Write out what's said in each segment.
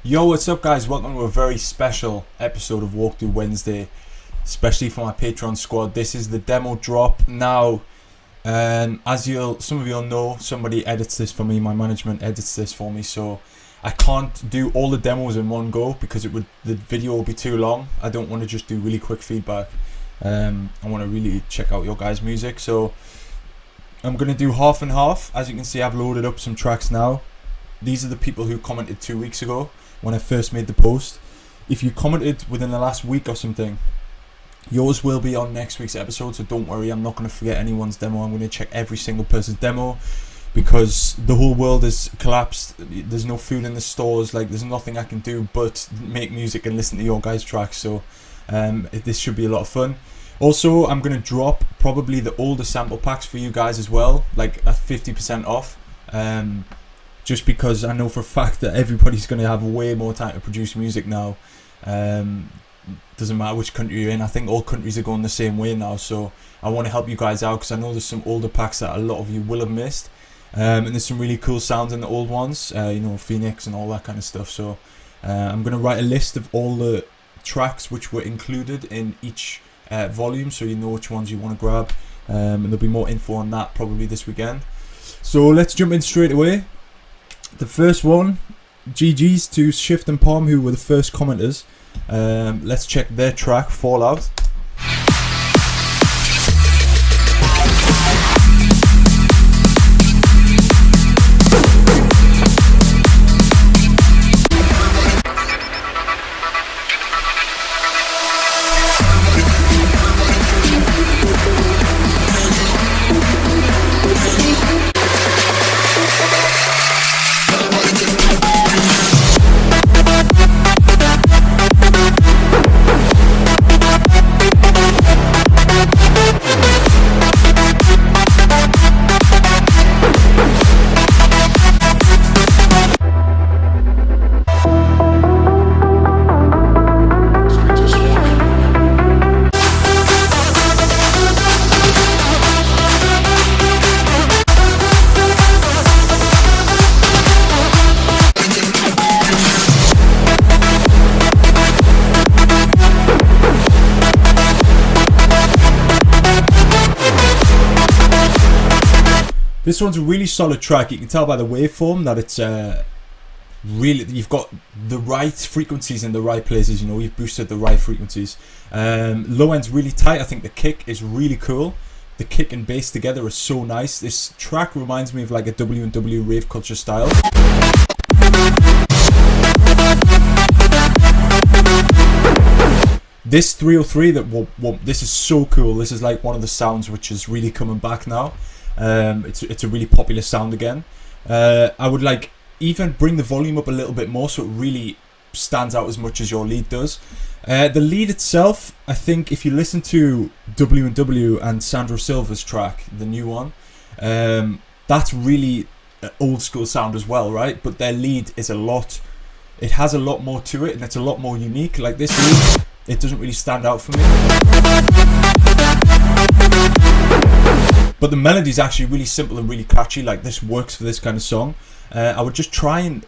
Yo, what's up guys? Welcome to a very special episode of Walkthrough Wednesday, especially for my Patreon squad. This is the demo drop. Now, as some of you'll know, somebody edits this for me, my management edits this for me, so I can't do all the demos in one go because the video will be too long. I don't want to just do really quick feedback. I want to really check out your guys' music, so I'm going to do half and half. As you can see, I've loaded up some tracks now. These are the people who commented 2 weeks ago when I first made the post. If you commented within the last week or something, yours will be on next week's episode, so don't worry, I'm not going to forget anyone's demo. I'm going to check every single person's demo because the whole world is collapsed. There's no food in the stores, like there's nothing I can do but make music and listen to your guys' tracks, so this should be a lot of fun. Also, I'm going to drop probably the older sample packs for you guys as well, like at 50% off. Just because I know for a fact that everybody's going to have way more time to produce music now. Doesn't matter which country you're in. I think all countries are going the same way now. So I want to help you guys out because I know there's some older packs that a lot of you will have missed. And there's some really cool sounds in the old ones. You know, Phoenix and all that kind of stuff. So I'm going to write a list of all the tracks which were included in each volume, so you know which ones you want to grab. And there'll be more info on that probably this weekend. So let's jump in straight away. The first one, Gigi's to Shift and Palm, who were the first commenters. Let's check their track, Fallout. This one's a really solid track. You can tell by the waveform that it's really, you've got the right frequencies in the right places. You know, you've boosted the right frequencies. Low end's really tight. I think the kick is really cool. The kick and bass together are so nice. This track reminds me of like a W&W rave culture style. This 303, this is so cool. This is like one of the sounds which is really coming back now. It's a really popular sound again. I would like even bring the volume up a little bit more so it really stands out as much as your lead does. The lead itself, I think if you listen to W&W and Sandro Silva's track, the new one, that's really an old school sound as well, right? But their lead is it has a lot more to it and it's a lot more unique. Like this lead, it doesn't really stand out for me. But the melody is actually really simple and really catchy. Like this works for this kind of song. I would just try and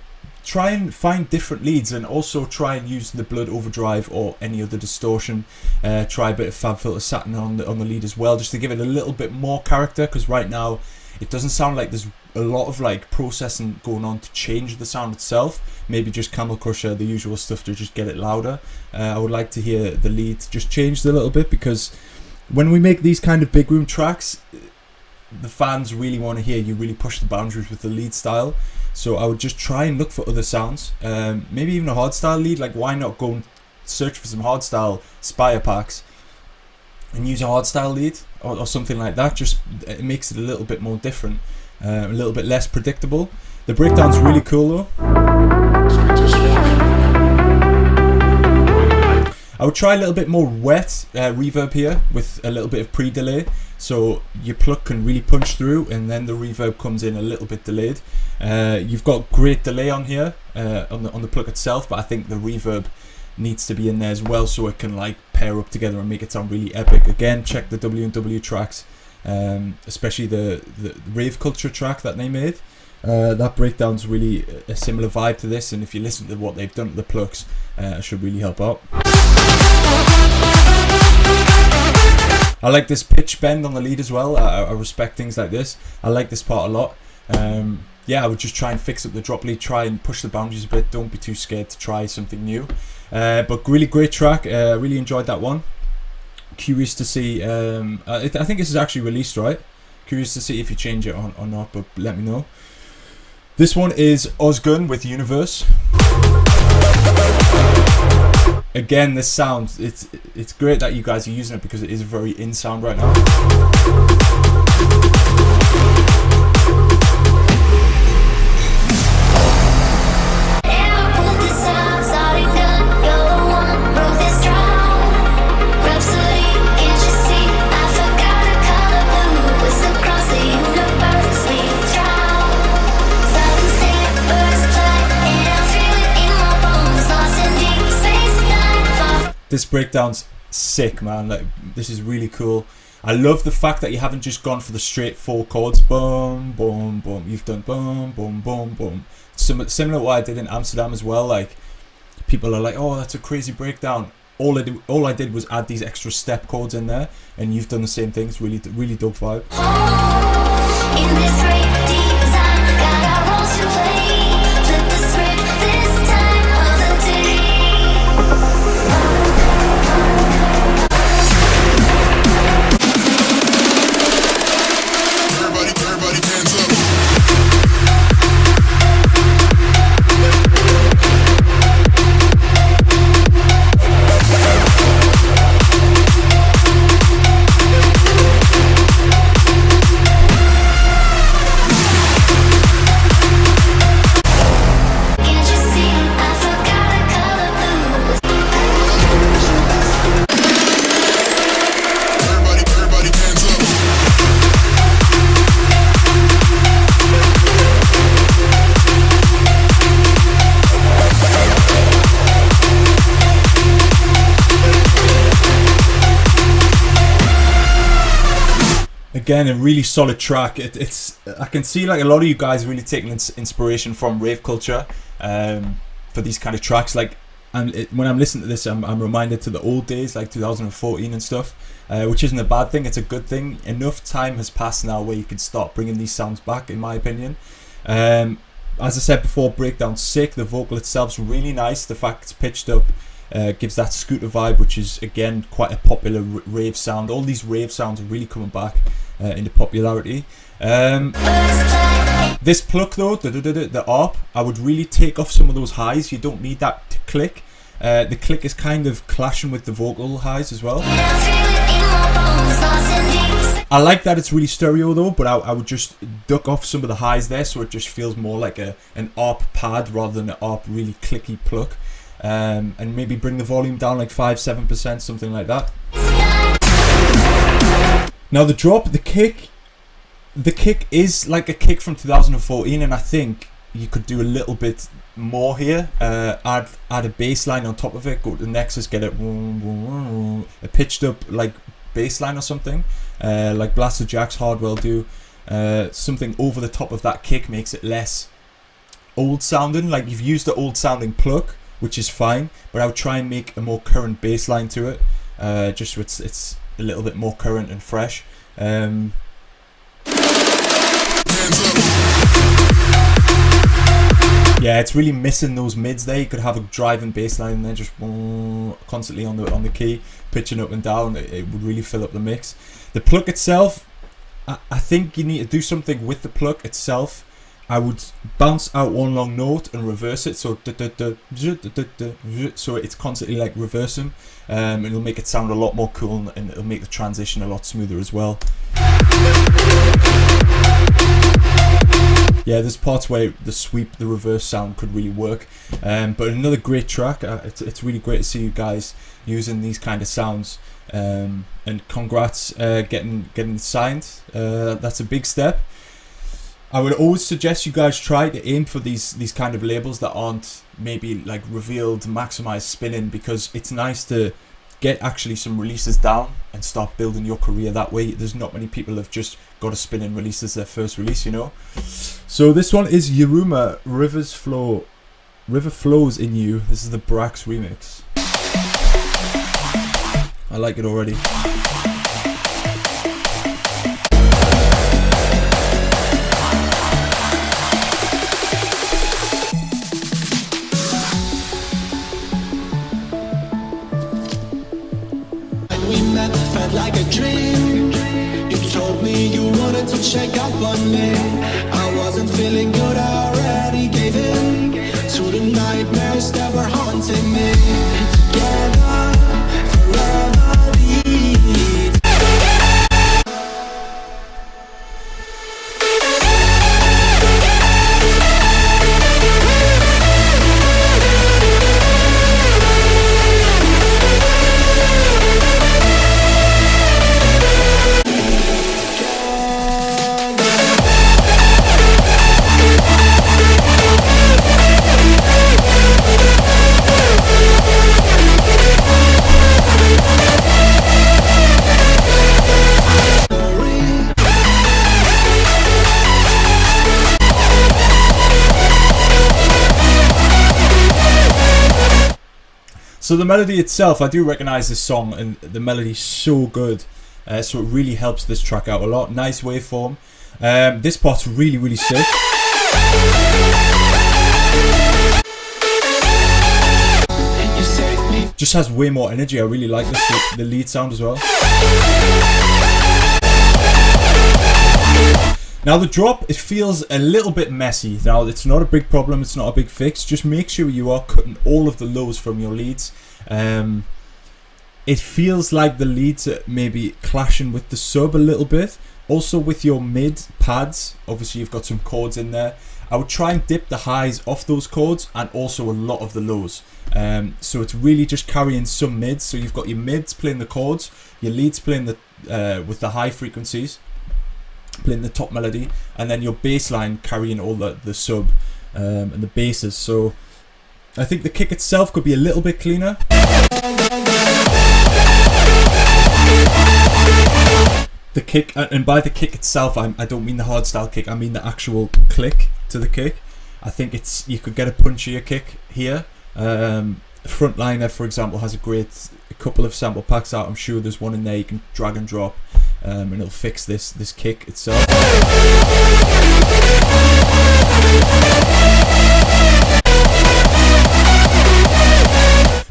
find different leads and also try and use the Blood Overdrive or any other distortion. Try a bit of Fab Filter Satin on the lead as well, just to give it a little bit more character. Because right now, it doesn't sound like there's a lot of like processing going on to change the sound itself. Maybe just Camel Crusher, the usual stuff to just get it louder. I would like to hear the lead just changed a little bit because when we make these kind of big room tracks, the fans really want to hear you really push the boundaries with the lead style. So I would just try and look for other sounds, maybe even a hardstyle lead. Like why not go and search for some hardstyle Spire packs and use a hardstyle lead or something like that. Just it makes it a little bit more different, a little bit less predictable. The breakdown's really cool though. I would try a little bit more wet reverb here with a little bit of pre-delay, so your pluck can really punch through and then the reverb comes in a little bit delayed. You've got great delay on here on the pluck itself, but I think the reverb needs to be in there as well so it can like pair up together and make it sound really epic. Again, check the W&W tracks especially the rave culture track that they made. That breakdown's really a similar vibe to this, and if you listen to what they've done to the plucks, it should really help out. I like this pitch bend on the lead as well. I respect things like this. I like this part a lot. Yeah, I would just try and fix up the drop lead, try and push the boundaries a bit. Don't be too scared to try something new. But really great track. Really enjoyed that one. Curious to see. I think this is actually released, right? Curious to see if you change it or not, but let me know. This one is Osgood with Universe. Again, this sound, it's great that you guys are using it because it is very in sound right now. This breakdown's sick, man. Like, this is really cool. I love the fact that you haven't just gone for the straight 4 chords. Boom, boom, boom. You've done boom, boom, boom, boom. Similar to what I did in Amsterdam as well. Like, people are like, oh, that's a crazy breakdown. All I did was add these extra step chords in there, and you've done the same thing. It's really dope vibe. In this great design, got our roles to play. Flip the script this time of the day. Everybody hands up. Again, a really solid track. It's I can see like a lot of you guys really taking inspiration from rave culture for these kind of tracks. Like, and when I'm listening to this, I'm reminded to the old days, like 2014 and stuff, which isn't a bad thing. It's a good thing. Enough time has passed now where you can start bringing these sounds back, in my opinion. As I said before, breakdown's sick. The vocal itself's really nice. The fact it's pitched up gives that scooter vibe, which is again quite a popular rave sound. All these rave sounds are really coming back into popularity. This pluck though, the ARP, I would really take off some of those highs. You don't need that to click. The click is kind of clashing with the vocal highs as well. I like that it's really stereo though, but I would just duck off some of the highs there so it just feels more like an ARP pad rather than an ARP really clicky pluck. And maybe bring the volume down like 5-7%, something like that. Now the drop, the kick is like a kick from 2014, and I think you could do a little bit more here. Add a bass line on top of it. Go to the Nexus, get a pitched up like bass line or something, like Blaster Jack's Hardwell do. Something over the top of that kick makes it less old sounding. Like you've used the old sounding pluck, which is fine, but I would try and make a more current bass line to it, just so it's a little bit more current and fresh. Yeah, it's really missing those mids there. You could have a driving bass line and then just constantly on the key, pitching up and down. It would really fill up the mix. The pluck itself, I think you need to do something with the pluck itself. I would bounce out one long note and reverse it, so it's constantly like reversing. It'll make it sound a lot more cool, and it'll make the transition a lot smoother as well. Yeah, there's parts where the sweep, the reverse sound could really work. But another great track. It's really great to see you guys using these kind of sounds. And congrats getting signed. That's a big step. I would always suggest you guys try to aim for these kind of labels that aren't maybe like revealed, maximized spinning, because it's nice to get actually some releases down and start building your career that way. There's not many people have just got a spin in release as their first release, you know. So this one is Yiruma, River Flows in You. This is the Brax remix. I like it already. Felt like a dream. You told me you wanted to check up on me. I wasn't feeling good, I already gave in to the nightmares that were haunting me. Together, forever leads. So the melody itself, I do recognise this song, and the melody's so good, so it really helps this track out a lot. Nice waveform. This part's really, really sick. Just has way more energy. I really like this, the lead sound as well. Now the drop, it feels a little bit messy. Now it's not a big problem, it's not a big fix. Just make sure you are cutting all of the lows from your leads. It feels like the leads are maybe clashing with the sub a little bit. Also with your mid pads, obviously you've got some chords in there. I would try and dip the highs off those chords and also a lot of the lows. So it's really just carrying some mids. So you've got your mids playing the chords, your leads playing the with the high frequencies, playing the top melody, and then your bass line carrying all the sub and the basses. So I think the kick itself could be a little bit cleaner. The kick, and by the kick itself, I don't mean the hardstyle kick, I mean the actual click to the kick. I think you could get a punchier kick here. Frontliner, for example, has a couple of sample packs out. I'm sure there's one in there you can drag and drop, and it'll fix this kick itself.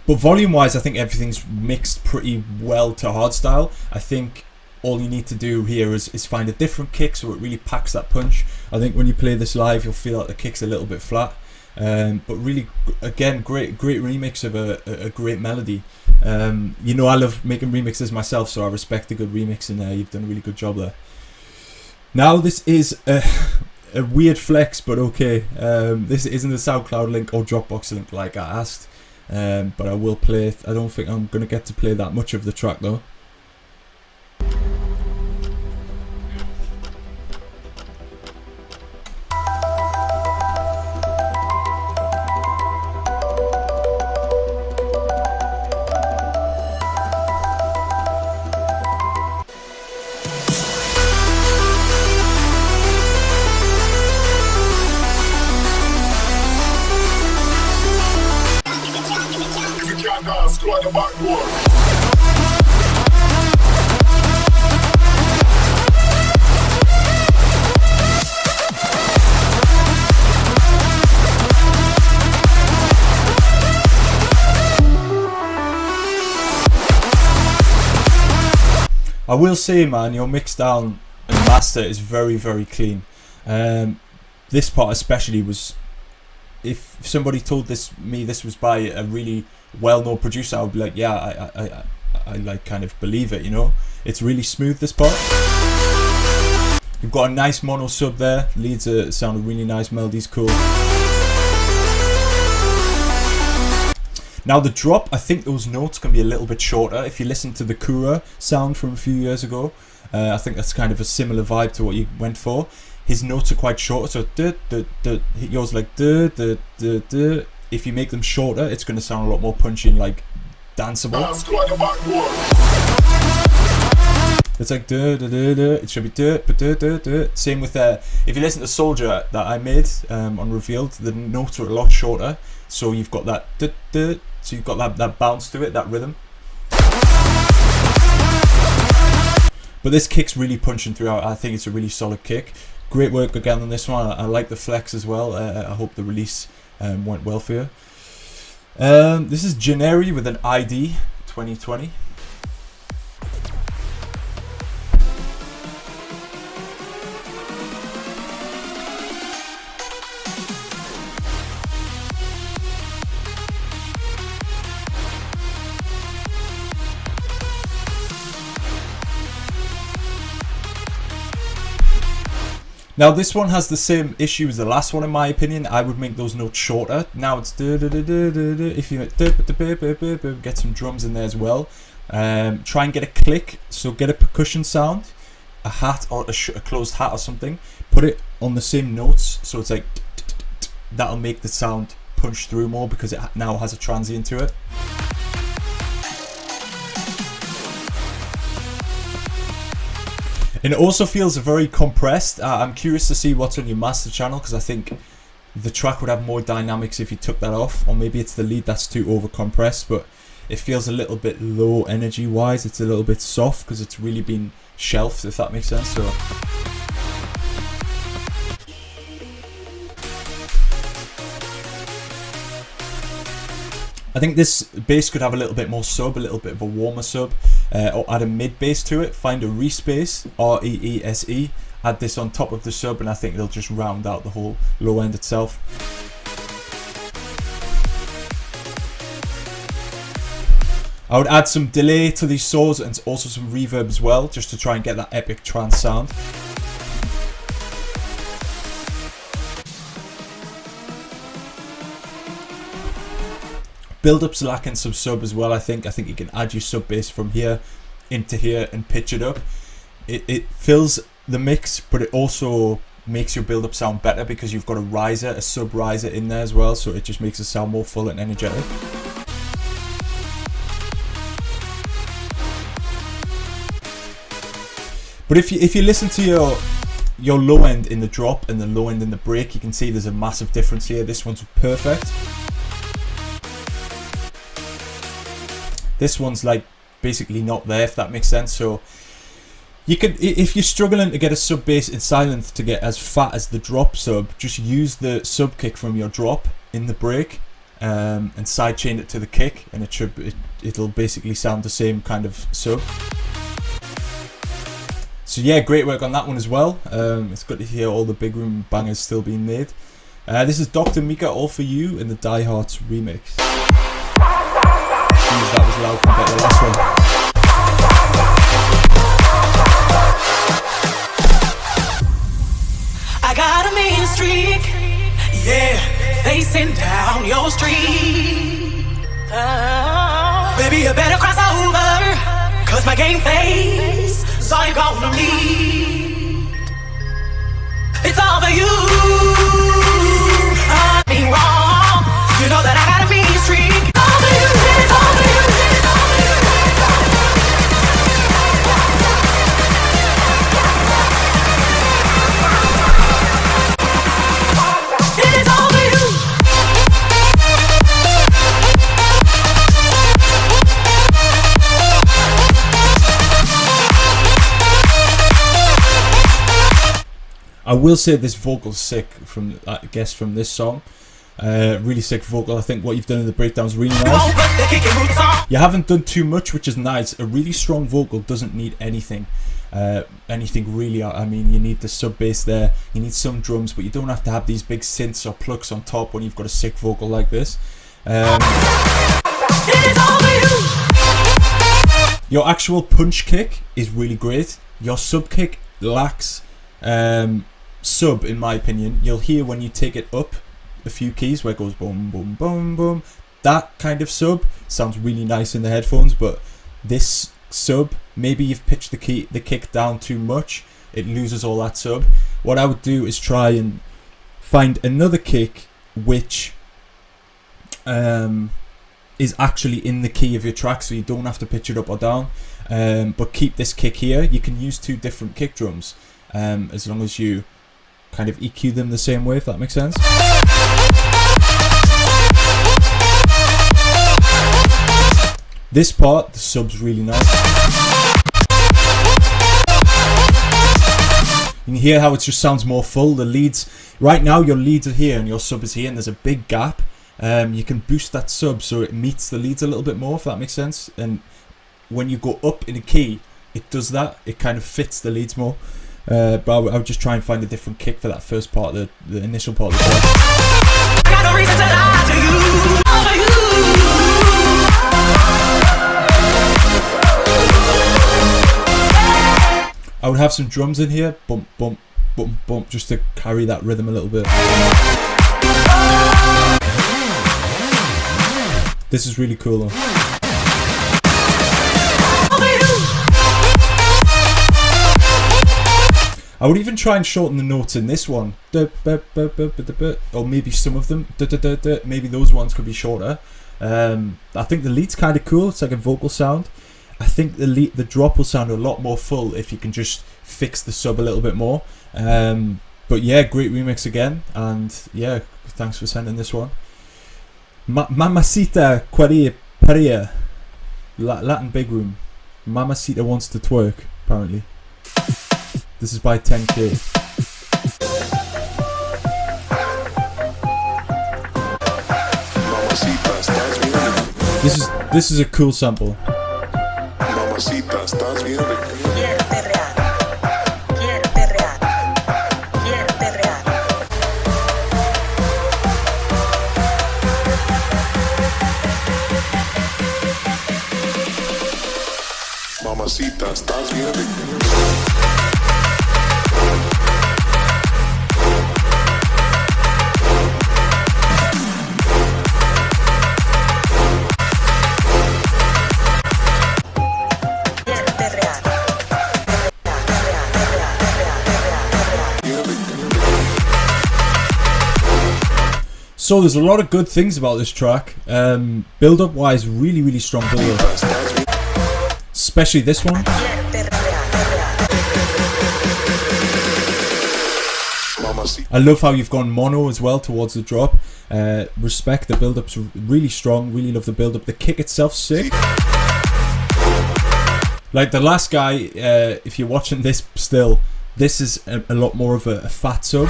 But volume wise, I think everything's mixed pretty well to hardstyle. I think all you need to do here is find a different kick so it really packs that punch. I think when you play this live, you'll feel like the kick's a little bit flat. But really, again, great remix of a great melody. You know, I love making remixes myself, so I respect a good remix, and you've done a really good job there. Now this is a weird flex, but okay. This isn't a SoundCloud link or Dropbox link like I asked, but I will play it. I don't think I'm going to get to play that much of the track though. I will say, man, your mix down and master is very, very clean. This part especially was, if somebody told me this was by a really well-known producer, I would be like, yeah, I like kind of believe it, you know. It's really smooth, this part. You've got a nice mono sub there. Leads sound really nice, melody's cool. Now the drop, I think those notes can be a little bit shorter. If you listen to the Kura sound from a few years ago, I think that's kind of a similar vibe to what you went for. His notes are quite short, so yours like duh, duh, duh, duh. If you make them shorter, it's going to sound a lot more punchy and like danceable. It's like duh, duh, duh, duh. It should be duh, duh, duh, duh. Same with if you listen to Soldier that I made on Revealed, the notes are a lot shorter, so you've got that duh, duh, so you've got that bounce to it, that rhythm. But this kick's really punching throughout. I think it's a really solid kick. Great work again on this one. I like the flex as well. I hope the release went well for you. This is Genera with an ID 2020. Now this one has the same issue as the last one in my opinion. I would make those notes shorter. Now it's if you get some drums in there as well. Try and get a click, so get a percussion sound, a hat or a closed hat or something. Put it on the same notes, so it's like that'll make the sound punch through more because it now has a transient to it. And it also feels very compressed. I'm curious to see what's on your master channel, because I think the track would have more dynamics if you took that off, or maybe it's the lead that's too over compressed, but it feels a little bit low energy wise. It's a little bit soft because it's really been shelved, if that makes sense. So I think this bass could have a little bit more sub, a little bit of a warmer sub, or add a mid bass to it. Find a Reese bass, R-E-E-S-E, add this on top of the sub, and I think it'll just round out the whole low end itself. I would add some delay to these saws and also some reverb as well, just to try and get that epic trance sound. Build-up's lacking some sub as well, I think. I think you can add your sub bass from here into here and pitch it up. It fills the mix, but it also makes your build-up sound better because you've got a riser, a sub riser in there as well, so it just makes it sound more full and energetic. But if you listen to your low end in the drop and the low end in the break, you can see there's a massive difference here. This one's perfect. This one's like basically not there, if that makes sense. So you can, if you're struggling to get a sub bass in silence to get as fat as the drop sub, just use the sub kick from your drop in the break and sidechain it to the kick, and it'll basically sound the same kind of sub. So yeah, great work on that one as well. It's good to hear all the big room bangers still being made. This is Dr. Mika, All For You in the Die Hearts remix. Jeez, that was loud compared to the last one. I got a mean streak, yeah, facing down your street. Baby, you better cross over, cause my game face is all you're gonna need. It's all for you. I ain't wrong. You know that I got a mean streak. All for you, it's all for you, it's all for you, it's all for you. It's all for you. I will say this vocal's sick from, I guess, from this song. Really sick vocal. I think what you've done in the breakdown is really nice. You haven't done too much, which is nice. A really strong vocal doesn't need anything. Anything really. I mean, you need the sub bass there. You need some drums, but you don't have to have these big synths or plucks on top when you've got a sick vocal like this. Your actual punch kick is really great. Your sub kick lacks sub, in my opinion. You'll hear when you take it up a few keys where it goes boom, boom, boom, boom. That kind of sub sounds really nice in the headphones, but this sub, maybe you've pitched the kick down too much. It loses all that sub. What I would do is try and find another kick which is actually in the key of your track, so you don't have to pitch it up or down. But keep this kick here. You can use 2 different kick drums, as long as you kind of EQ them the same way, if that makes sense. This part, the sub's really nice. You can hear how it just sounds more full. The leads, right now your leads are here and your sub is here, and there's a big gap. You can boost that sub so it meets the leads a little bit more, if that makes sense. And when you go up in a key, it does that. It kind of fits the leads more. But I would just try and find a different kick for that first part, the initial part of the song. I got no reason to lie to you. I would have some drums in here, bump, bump, bump, bump, just to carry that rhythm a little bit. This is really cool though. I would even try and shorten the notes in this one, or maybe some of them, maybe those ones could be shorter. I think the lead's kind of cool, it's like a vocal sound. I think the drop will sound a lot more full if you can just fix the sub a little bit more. But yeah, great remix again, and yeah, thanks for sending this one. Mamacita Paria, Latin Big Room. Mamacita wants to twerk, apparently. This is by 10K. This is a cool sample. Mamacita, estás bien rica. Quiero perrear, quiero perrear, quiero perrear. Mamacita, estás bien rica. So there's a lot of good things about this track. Build up wise, really, really strong build up. Especially this one. I love how you've gone mono as well towards the drop. Respect, the build up's really strong. Really love the build up. The kick itself's sick. Like the last guy, if you're watching this still, this is a lot more of a fat sub.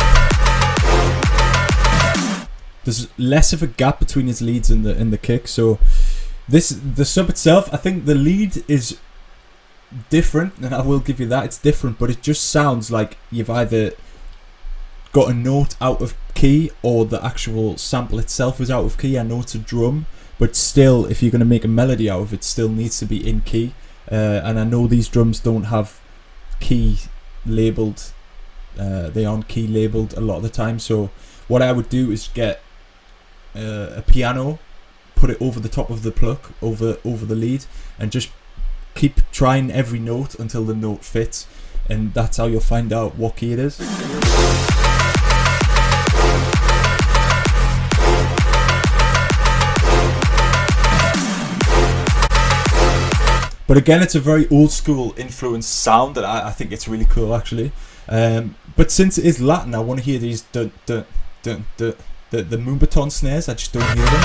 There's less of a gap between his leads and the kick. So the sub itself, I think the lead is different, and I will give you that, it's different, but it just sounds like you've either got a note out of key or the actual sample itself is out of key. I know it's a drum, but still, if you're going to make a melody out of it, still needs to be in key. And I know these drums don't have key labeled, they aren't key labeled a lot of the time. So what I would do is get a piano, put it over the top of the pluck, over the lead, and just keep trying every note until the note fits, and that's how you'll find out what key it is. But again, it's a very old school influenced sound, and I think it's really cool actually. But since it is Latin, I want to hear these the moombahton snares. I just don't hear them.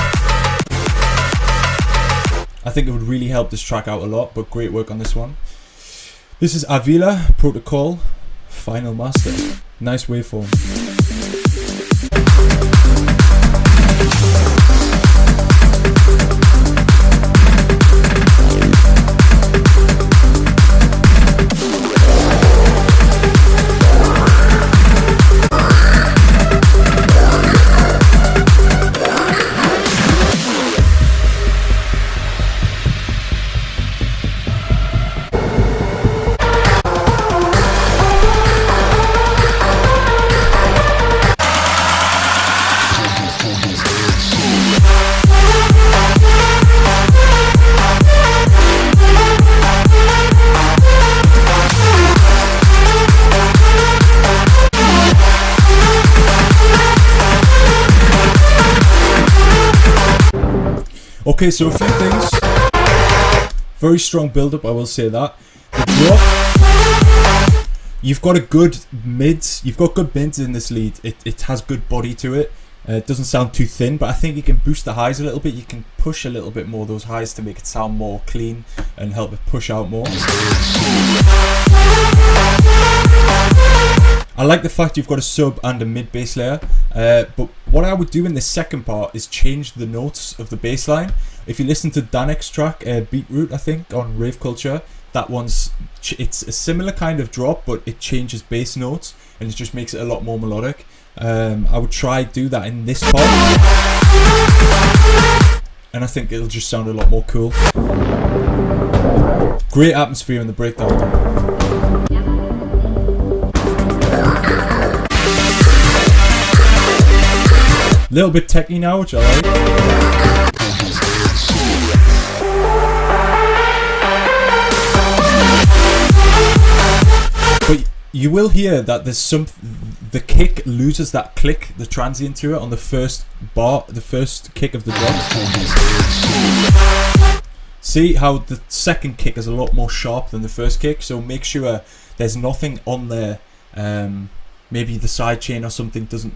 I think it would really help this track out a lot, but great work on this one. This is Avila Protocol Final Master. Nice waveform. Okay, so a few things. Very strong build-up, I will say that. The drop, you've got a good mids. You've got good mids in this lead. It has good body to it. It doesn't sound too thin, but I think you can boost the highs a little bit. You can push a little bit more those highs to make it sound more clean and help it push out more. I like the fact you've got a sub and a mid bass layer, but what I would do in this second part is change the notes of the bass line. If you listen to Danek's track, Beetroot, I think, on Rave Culture, that one's, it's a similar kind of drop, but it changes bass notes and it just makes it a lot more melodic. I would try do that in this part, and I think it'll just sound a lot more cool. Great atmosphere in the breakdown. Little bit techy now, which I like. But you will hear that there's the kick loses that click, the transient to it on the first bar, the first kick of the drum. See how the second kick is a lot more sharp than the first kick, so make sure there's nothing on there. Maybe the side chain or something doesn't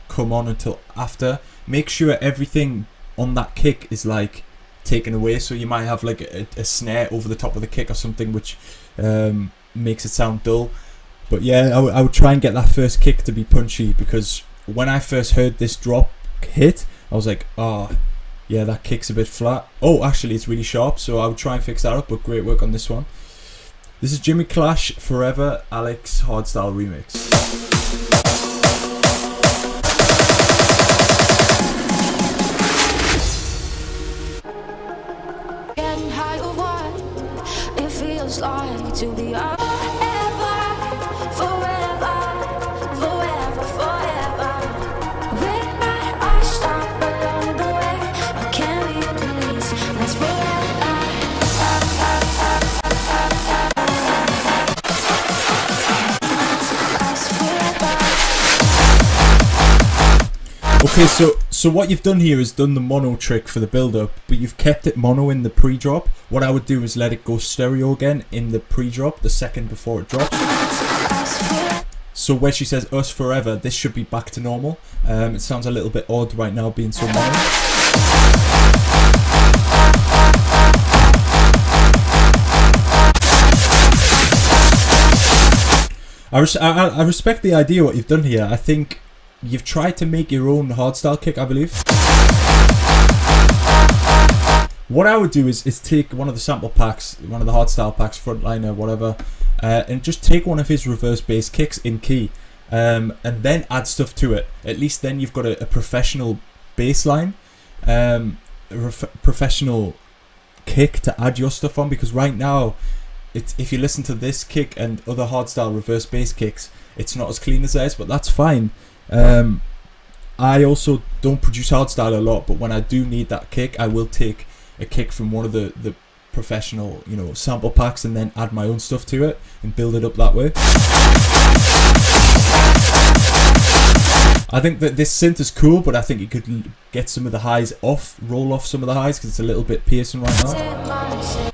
come on until after. Make sure everything on that kick is like taken away, so you might have like a snare over the top of the kick or something, which makes it sound dull. But yeah, I would try and get that first kick to be punchy, because when I first heard this drop hit, I was like, oh yeah, that kick's a bit flat. Oh, actually it's really sharp, so I would try and fix that up, but great work on this one. This is Jimmy Clash Forever Alex Hardstyle Remix. Like to be forever, forever, forever, forever. When I stop along the way, how can we please? That's forever. Okay, so what you've done here is done the mono trick for the build-up, but you've kept it mono in the pre-drop. What I would do is let it go stereo again in the pre-drop, the second before it drops. So where she says us forever, this should be back to normal. It sounds a little bit odd right now being so mono. I respect the idea what you've done here. I think you've tried to make your own hardstyle kick, I believe. What I would do is take one of the sample packs, one of the hardstyle packs, frontliner, whatever, and just take one of his reverse bass kicks in key, and then add stuff to it. At least then you've got a professional bass line, a professional kick to add your stuff on, because right now, if you listen to this kick and other hardstyle reverse bass kicks, it's not as clean as theirs, but that's fine. I also don't produce hardstyle a lot, but when I do need that kick, I will take a kick from one of the professional, you know, sample packs and then add my own stuff to it and build it up that way. I think that this synth is cool, but I think you could get some of the highs off, roll off some of the highs, because it's a little bit piercing right now.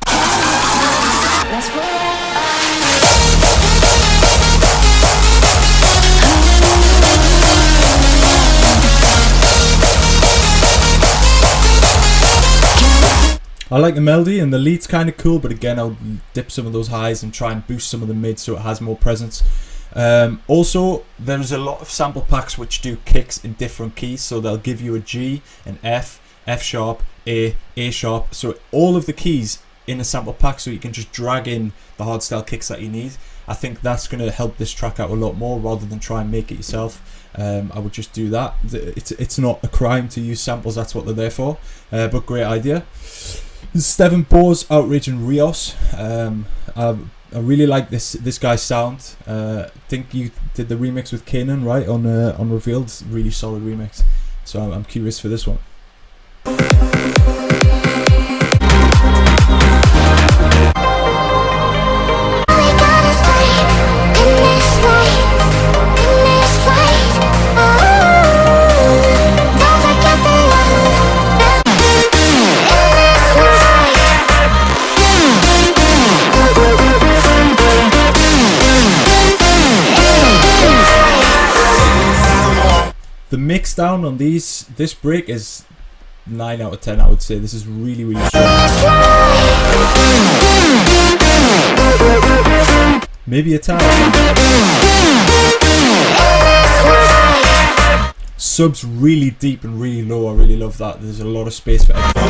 I like the melody and the lead's kind of cool, but again, I'll dip some of those highs and try and boost some of the mids so it has more presence. Also, there's a lot of sample packs which do kicks in different keys, so they'll give you a G, an F, F sharp, A sharp, so all of the keys in a sample pack, so you can just drag in the hardstyle kicks that you need. I think that's going to help this track out a lot more rather than try and make it yourself. I would just do that. It's not a crime to use samples, that's what they're there for, but great idea. This is Steven Bohr's Outrage and Rios. I really like this guy's sound. I think you did the remix with Kanan, right, on Revealed. Really solid remix. So I'm curious for this one. The mix down on this break is 9 out of 10, I would say. This is really, really strong. Maybe a tie. Subs really deep and really low. I really love that. There's a lot of space for everything.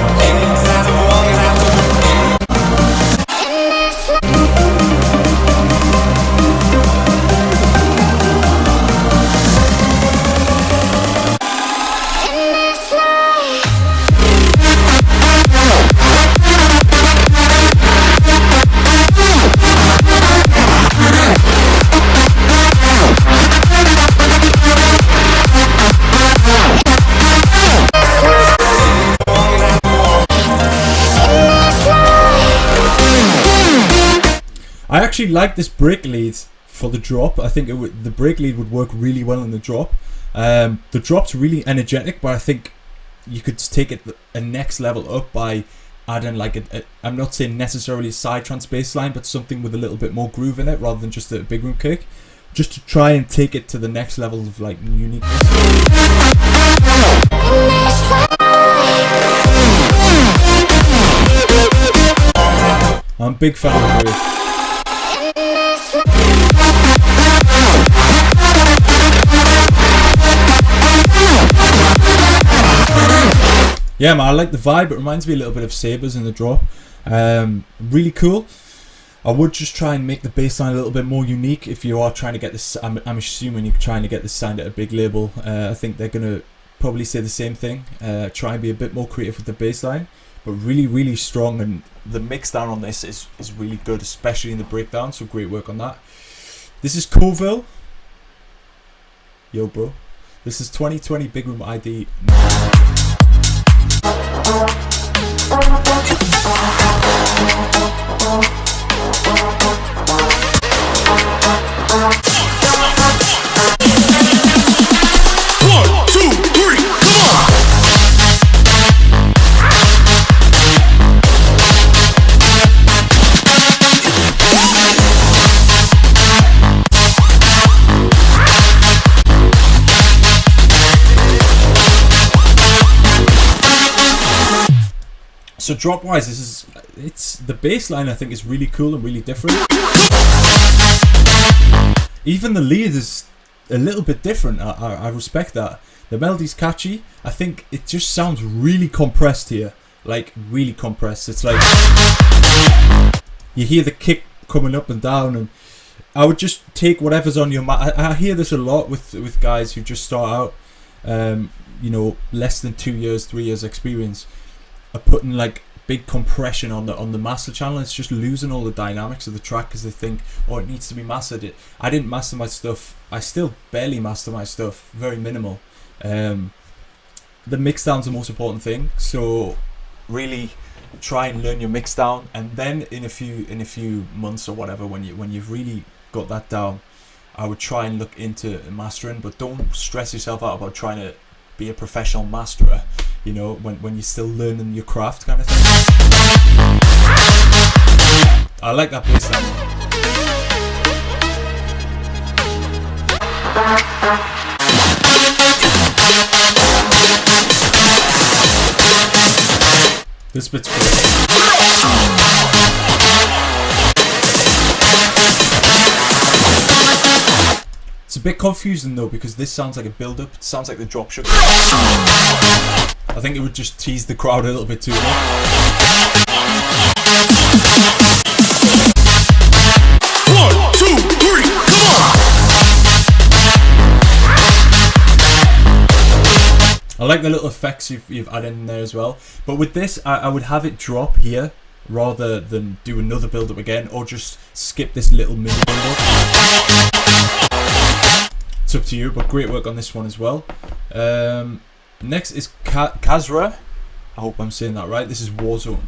I actually like this break lead for the drop. I think the break lead would work really well in the drop. The drop's really energetic, but I think you could take it a next level up by adding like I'm not saying necessarily a side trance bass line, but something with a little bit more groove in it rather than just a big room kick, just to try and take it to the next level of like uniqueness. I'm a big fan of Rios. Yeah, man, I like the vibe. It reminds me a little bit of Sabres in the drop. Really cool. I would just try and make the bass line a little bit more unique if you are trying to get this. I'm assuming you're trying to get this signed at a big label. I think they're going to probably say the same thing. Try and be a bit more creative with the bass line. But really, really strong. And the mix down on this is really good, especially in the breakdown. So great work on that. This is Koval. Yo, bro. This is 2020 Big Room ID. So drop wise, it's the bass line I think is really cool and really different. Even the lead is a little bit different. I respect that. The melody's catchy. I think it just sounds really compressed here, like really compressed. It's like you hear the kick coming up and down, and I would just take whatever's on your mind. I hear this a lot with guys who just start out, less than 2 years, 3 years experience, are putting like big compression on the master channel. It's just losing all the dynamics of the track because they think, oh, it needs to be mastered. I didn't master my stuff. I still barely master my stuff. Very minimal. The mix down's the most important thing. So really try and learn your mix down, and then in a few months or whatever, when you've really got that down, I would try and look into mastering. But don't stress yourself out about trying to be a professional masterer, when you're still learning your craft kind of thing. I like that bass line. This bit's great. It's a bit confusing though, because this sounds like a build-up. It sounds like the drop should. I think it would just tease the crowd a little bit too much. 1, 2, 3, come on! I like the little effects you've added in there as well. But with this, I would have it drop here rather than do another build-up again, or just skip this little mini build-up. It's up to you, but great work on this one as well. Next is Kasra. I hope I'm saying that right. This is Warzone.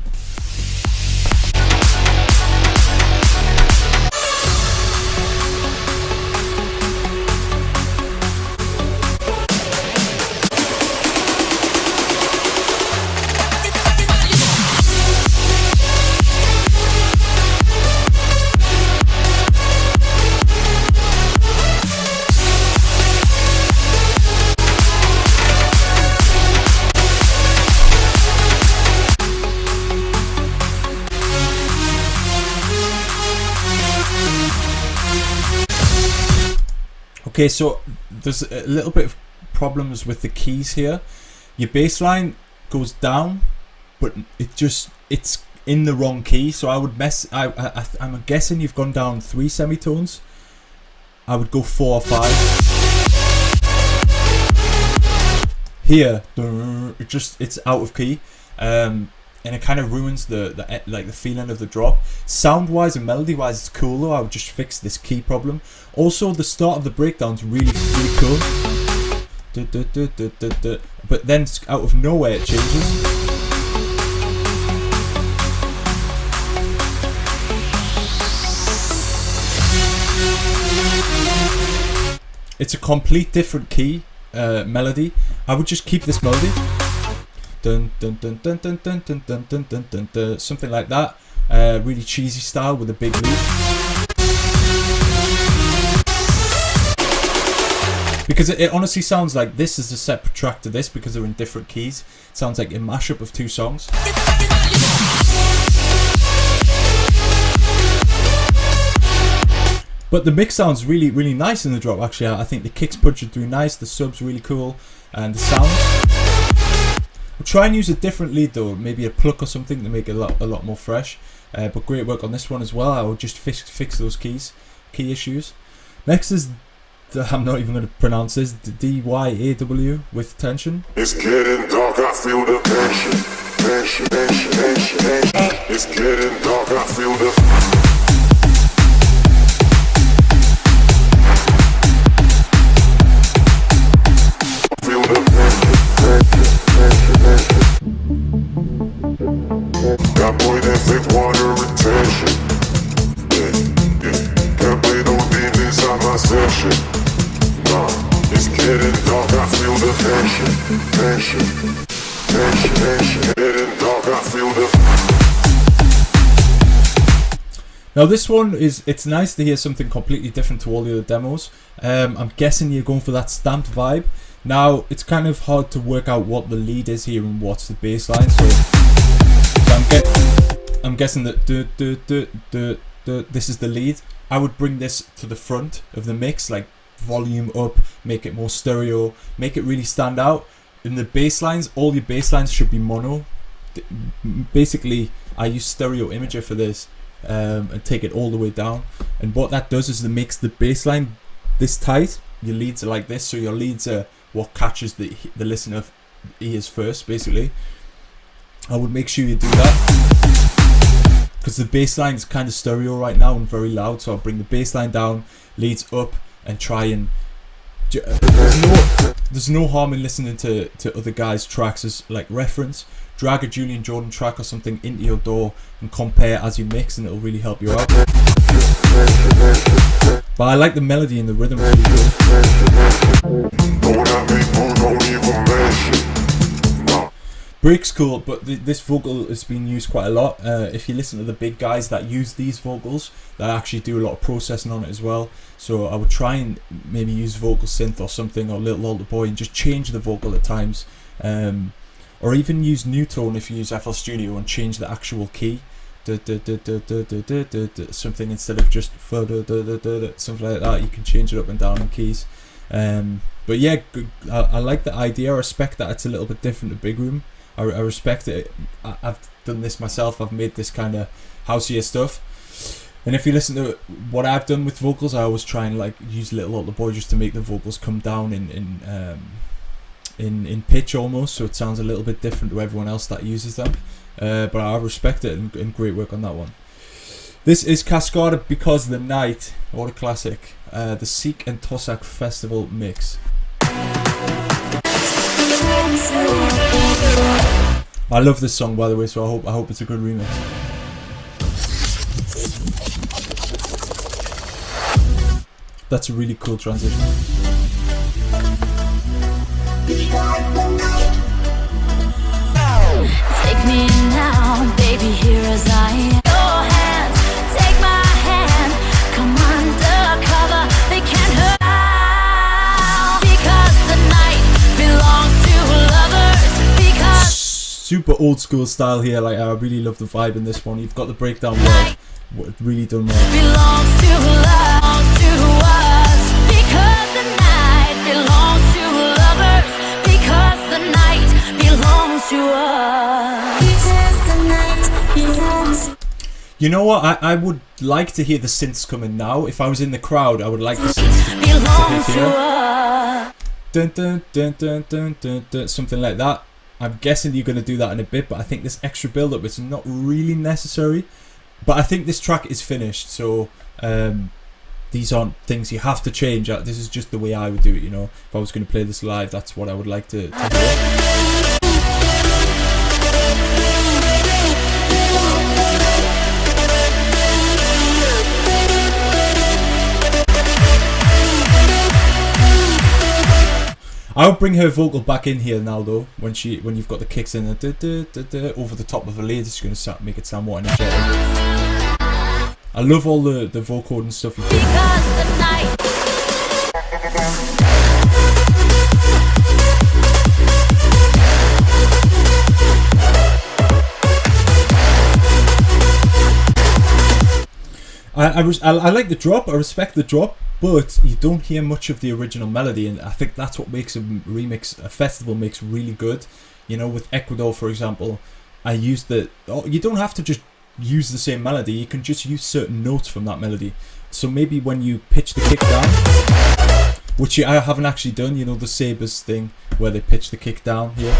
Okay, so there's a little bit of problems with the keys here. Your bass line goes down, but it's in the wrong key. So I would I'm guessing you've gone down 3 semitones. I would go 4 or 5. Here, it's out of key, and it kind of ruins the feeling of the drop. Sound wise and melody wise, it's cool though. I would just fix this key problem. Also, the start of the breakdown's really cool. But then out of nowhere it changes. It's a complete different key melody. I would just keep this melody. Dun, dun, dun, dun, dun, dun, dun, dun, dun, dun, dun, dun, something like that. Really cheesy style with a big lead. Because it honestly sounds like this is a separate track to this because they're in different keys. It sounds like a mashup of 2 songs. But the mix sounds really, really nice in the drop actually. I think the kicks punching through nice, the sub's really cool, and the sound. I'll try and use a different lead though, maybe a pluck or something to make it a lot more fresh. But great work on this one as well. I will just fix those key issues. Next is, I'm not even going to pronounce this, DYAW with tension. It's getting dark, I feel the tension. It's getting dark, I feel the that boy that fake water retention. Yeah. Can't play no games inside my session. Nah, it's getting dark, I feel the tension. Getting dark, I feel the. Now this one it's nice to hear something completely different to all the other demos. I'm guessing you're going for that stamped vibe. Now it's kind of hard to work out what the lead is here and what's the bass line. So I'm guessing that this is the lead. I would bring this to the front of the mix, like volume up, make it more stereo, make it really stand out. In the bass lines, all your bass lines should be mono. Basically, I use stereo imager for this and take it all the way down. And what that does is it makes the bass line this tight. Your leads are like this, so your leads are what catches the listener ears first, basically. I would make sure you do that because the bass line is kind of stereo right now and very loud, so I'll bring the bass line down, leads up, and try and there's no harm in listening to other guys' tracks as like reference. Drag a Julian Jordan track or something into your DAW and compare as you mix, and it'll really help you out. But I like the melody and the rhythm really good. Break's cool, but this vocal has been used quite a lot. If you listen to the big guys that use these vocals, they actually do a lot of processing on it as well. So I would try and maybe use vocal synth or something, or Little Alter Boy, and just change the vocal at times. Or even use Newtone if you use FL Studio and change the actual key. Something instead of just something like that. You can change it up and down in keys. But yeah, I like the idea. I respect that it's a little bit different to Big Room. I respect it. I've done this myself. I've made this kind of houseier stuff. And if you listen to what I've done with vocals, I always try and like use Little Alter Boy just to make the vocals come down in pitch almost, so it sounds a little bit different to everyone else that uses them. But I respect it, and great work on that one. This is Cascara Because the Night, or a classic, the Sikh and Tossack Festival mix. I love this song, by the way, so I hope it's a good remix. That's a really cool transition. Take me now, baby, here as I am. Your hands, take my hand, come undercover, they can't hurt. Because the night belongs to lovers. Because super old school style here. Like I really love the vibe in this one. You've got the breakdown well, really done well. Belongs to us. Because the You know what? I would like to hear the synths coming now. If I was in the crowd, I would like the synths to hit here. Dun, dun, dun, dun, dun, dun, dun, something like that. I'm guessing you're going to do that in a bit, but I think this extra build-up is not really necessary. But I think this track is finished, so these aren't things you have to change. This is just the way I would do it, you know. If I was going to play this live, that's what I would like to hear. I would bring her vocal back in here now, though. When you've got the kicks in, over the top of the lead, it's going to make it sound more energetic. I love all the vocal and stuff you do. I like the drop. I respect the drop. But you don't hear much of the original melody, and I think that's what makes a festival makes really good. You know, with Ecuador, for example, you don't have to just use the same melody, you can just use certain notes from that melody. So maybe when you pitch the kick down, which I haven't actually done, you know, the Sabres thing, where they pitch the kick down here.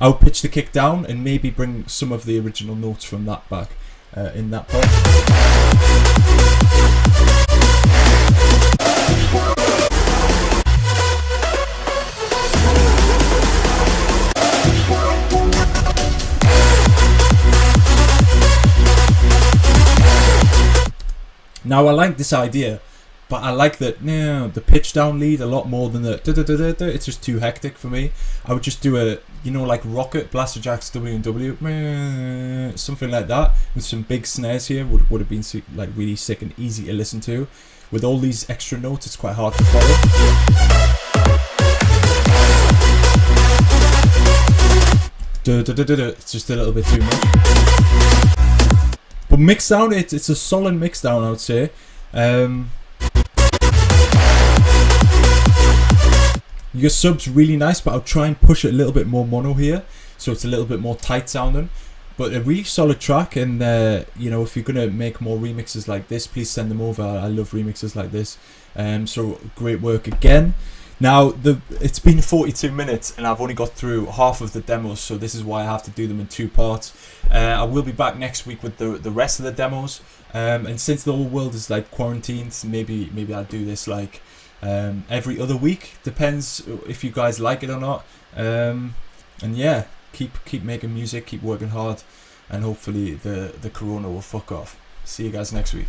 I'll pitch the kick down and maybe bring some of the original notes from that back in that part. Now I like this idea, but I like that the pitch down lead a lot more than the da-da-da-da-da. It's just too hectic for me. I would just do a, you know, like Rocket, Blasterjack's W&W, something like that, with some big snares here. Would have been like really sick and easy to listen to. With all these extra notes, it's quite hard to follow. Da-da-da-da-da. It's just a little bit too much. But mix down, it's a solid mix down, I would say. Your sub's really nice, but I'll try and push it a little bit more mono here, so it's a little bit more tight sounding. But a really solid track, and you know, if you're gonna make more remixes like this, please send them over. I love remixes like this. So great work again. Now it's been 42 minutes and I've only got through half of the demos, so this is why I have to do them in 2 parts. I will be back next week with the rest of the demos. And since the whole world is like quarantined, maybe I'll do this like every other week. Depends if you guys like it or not. And yeah, keep making music, keep working hard, and hopefully the corona will fuck off. See you guys next week.